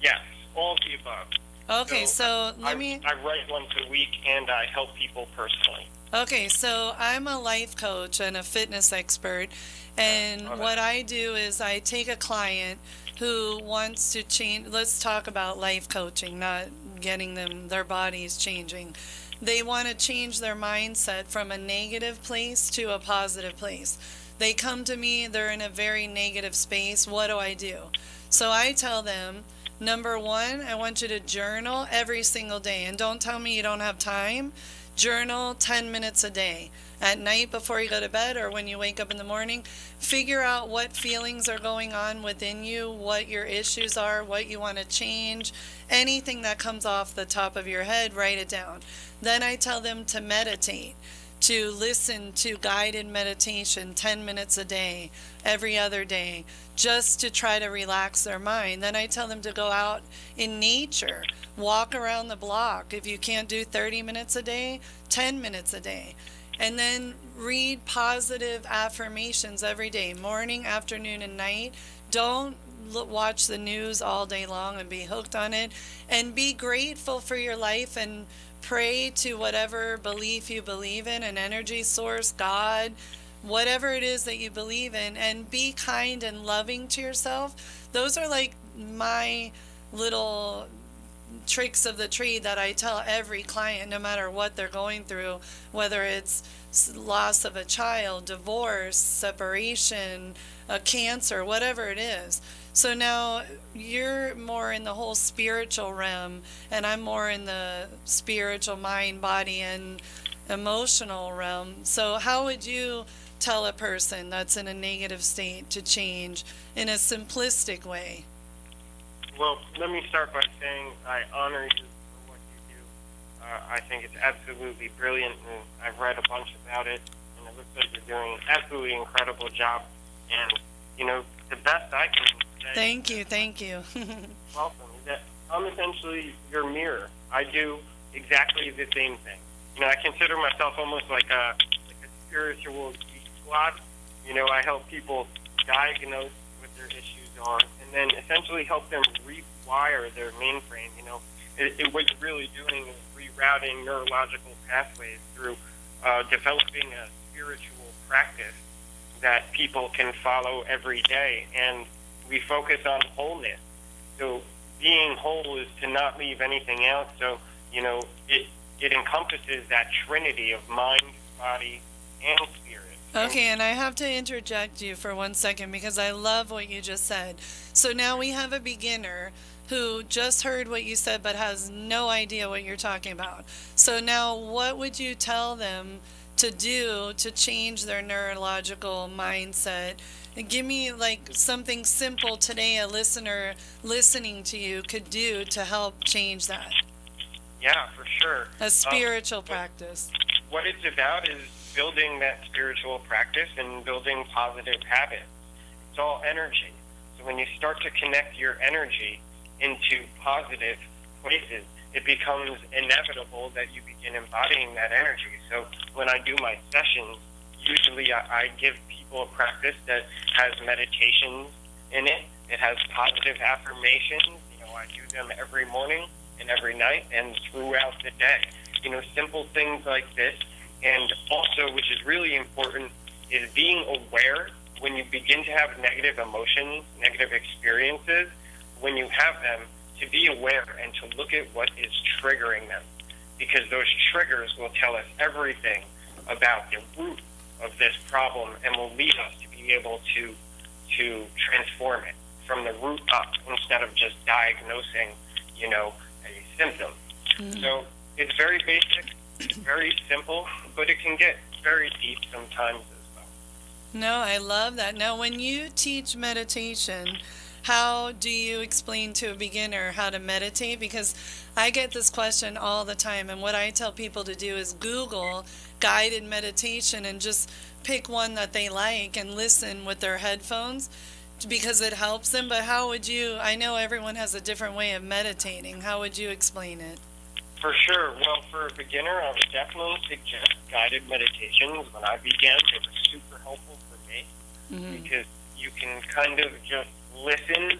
Yes, all of the above. Okay, so let me... I write once a week, and I help people personally. Okay, so I'm a life coach and a fitness expert, and what I do is I take a client who wants to change. Let's talk about life coaching, not getting them their bodies changing. They want to change their mindset from a negative place to a positive place. They come to me, they're in a very negative space. What do? So I tell them, number one, I want you to journal every single day, and don't tell me you don't have time. Journal 10 minutes a day. At night before you go to bed or when you wake up in the morning, figure out what feelings are going on within you, what your issues are, what you want to change. Anything that comes off the top of your head, write it down. Then I tell them to meditate, to listen to guided meditation 10 minutes a day, every other day, just to try to relax their mind. Then I tell them to go out in nature, walk around the block. If you can't do 30 minutes a day, 10 minutes a day. And then read positive affirmations every day, morning, afternoon, and night. Don't watch the news all day long and be hooked on it. And be grateful for your life and pray to whatever belief you believe in, an energy source, God, whatever it is that you believe in, and be kind and loving to yourself. Those are like my little tricks of the trade that I tell every client, no matter what they're going through, whether it's loss of a child, divorce, separation, a cancer, whatever it is. So now you're more in the whole spiritual realm, and I'm more in the spiritual mind, body, and emotional realm. So how would you tell a person that's in a negative state to change in a simplistic way? Well, let me start by saying I honor you for what you do. I think it's absolutely brilliant, and I've read a bunch about it, and it looks like you're doing an absolutely incredible job. And, you know, the best I can say... Thank you, thank you. Welcome. Is that I'm essentially your mirror. I do exactly the same thing. You know, I consider myself almost like a spiritual geek squad. You know, I help people diagnose what their issues are, and then essentially help them rewire their mainframe. You know, what you're really doing is rerouting neurological pathways through developing a spiritual practice that people can follow every day. And we focus on wholeness. So being whole is to not leave anything out. So, you know, it encompasses that trinity of mind, body, and spirit. Okay, and I have to interject you for 1 second because I love what you just said. So now we have a beginner who just heard what you said but has no idea what you're talking about. So now what would you tell them to do to change their neurological mindset? And give me like something simple today a listener listening to you could do to help change that. Yeah, for sure. A spiritual practice. What it's about is building that spiritual practice and building positive habits. It's all energy. So when you start to connect your energy into positive places, it becomes inevitable that you begin embodying that energy. So when I do my sessions, usually I give people a practice that has meditations in it. It has positive affirmations. You know, I do them every morning and every night and throughout the day. You know, simple things like this. And also, which is really important, is being aware when you begin to have negative emotions, negative experiences, when you have them, to be aware and to look at what is triggering them. Because those triggers will tell us everything about the root of this problem and will lead us to be able to transform it from the root up instead of just diagnosing, you know, a symptom. Mm-hmm. So it's very basic, very simple, but it can get very deep sometimes as well. No, I love that. Now, when you teach meditation, how do you explain to a beginner how to meditate? Because I get this question all the time, and what I tell people to do is Google guided meditation and just pick one that they like and listen with their headphones because it helps them. But how would you, I know everyone has a different way of meditating. How would you explain it? For sure. Well, for a beginner, I would definitely suggest guided meditations. When I began, they were super helpful for me because you can kind of just listen,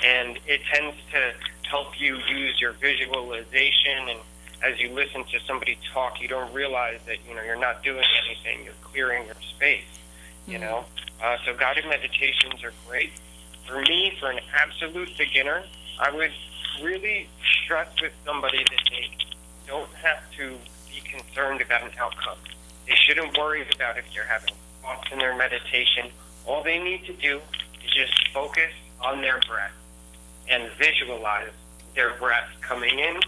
and it tends to help you use your visualization. And as you listen to somebody talk, you don't realize that, you know, you're not doing anything. You're clearing your space, you know. So guided meditations are great. For me, for an absolute beginner, I would really stress with somebody that they don't have to be concerned about an outcome. They shouldn't worry about if they're having thoughts in their meditation. All they need to do is just focus on their breath and visualize their breath coming in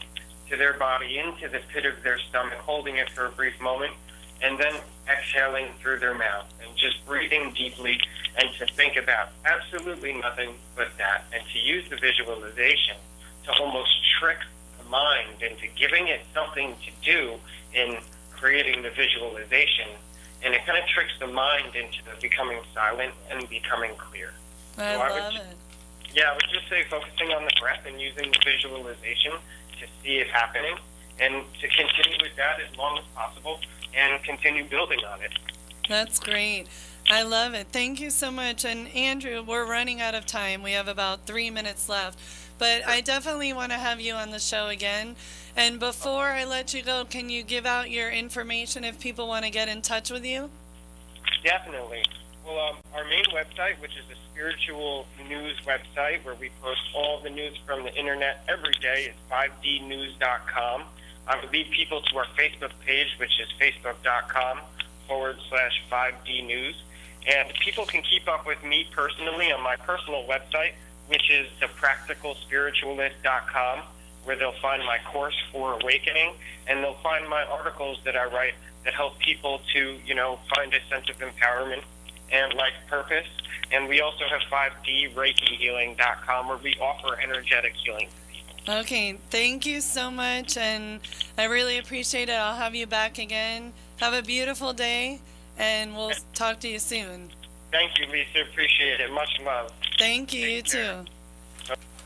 to their body, into the pit of their stomach, holding it for a brief moment, and then exhaling through their mouth and just breathing deeply, and to think about absolutely nothing but that, and to use the visualization to almost trick the mind into giving it something to do in creating the visualization. And it kind of tricks the mind into becoming silent and becoming clear. I love it. Yeah, I would just say focusing on the breath and using the visualization to see it happening, and to continue with that as long as possible and continue building on it. That's great. I love it. Thank you so much. And Andrew, we're running out of time. We have about 3 minutes left. But I definitely want to have you on the show again. And before I let you go, can you give out your information if people want to get in touch with you? Definitely. Well, our main website, which is a spiritual news website where we post all the news from the internet every day, is 5dnews.com. I would lead people to our Facebook page, which is facebook.com/5dnews. And people can keep up with me personally on my personal website, which is thepracticalspiritualist.com, where they'll find my course for awakening, and they'll find my articles that I write that help people to, you know, find a sense of empowerment and life purpose. And we also have 5dreikihealing.com, where we offer energetic healing to people. Okay, thank you so much, and I really appreciate it. I'll have you back again. Have a beautiful day, and we'll talk to you soon. Thank you, Lisa. Appreciate it. Much love. Thank you. You too.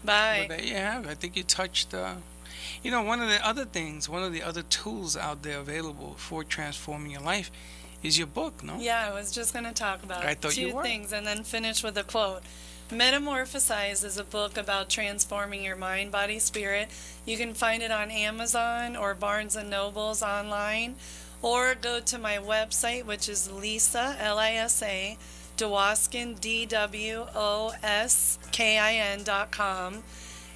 Bye. Well, there you have it. I think you touched, one of the other tools out there available for transforming your life is your book, no? Yeah, I was just going to talk about I thought you two were. things and then finish with a quote. Metamorphosize is a book about transforming your mind, body, spirit. You can find it on Amazon or Barnes & Noble's online, or go to my website, which is Lisa, Lisa, Dwoskin, DWOSKIN.com,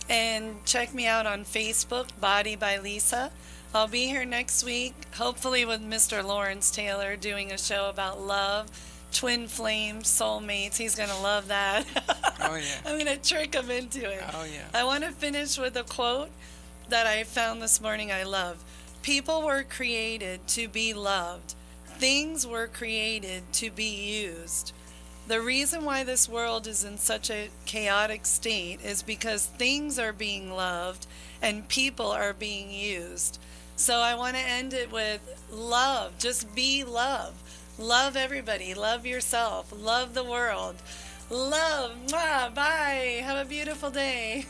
and check me out on Facebook, Body by Lisa. I'll be here next week, hopefully with Mr. Lawrence Taylor, doing a show about love, twin flames, soulmates. He's going to love that. Oh, yeah. I'm going to trick him into it. Oh, yeah. I want to finish with a quote that I found this morning I love. People were created to be loved. Things were created to be used. The reason why this world is in such a chaotic state is because things are being loved and people are being used. So I want to end it with love. Just be love. Love everybody. Love yourself. Love the world. Love. Mwah, bye. Have a beautiful day.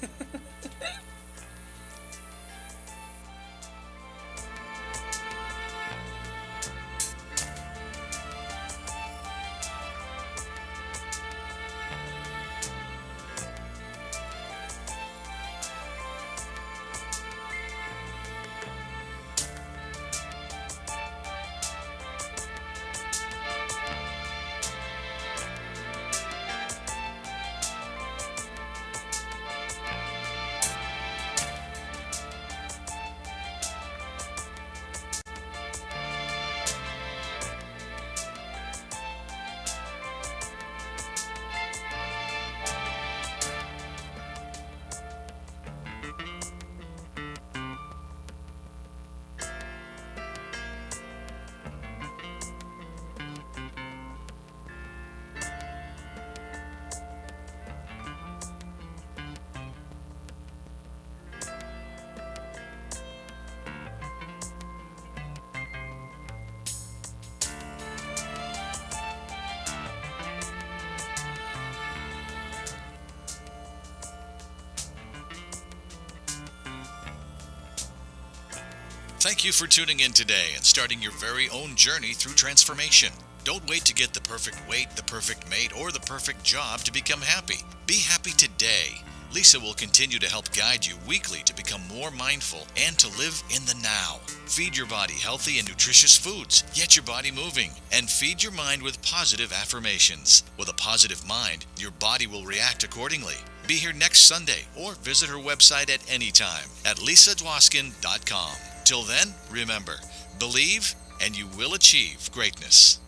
Thank you for tuning in today and starting your very own journey through transformation. Don't wait to get the perfect weight, the perfect mate, or the perfect job to become happy. Be happy today. Lisa will continue to help guide you weekly to become more mindful and to live in the now. Feed your body healthy and nutritious foods. Get your body moving. And feed your mind with positive affirmations. With a positive mind, your body will react accordingly. Be here next Sunday or visit her website at any time at lisadwoskin.com. Till then, remember, believe and you will achieve greatness.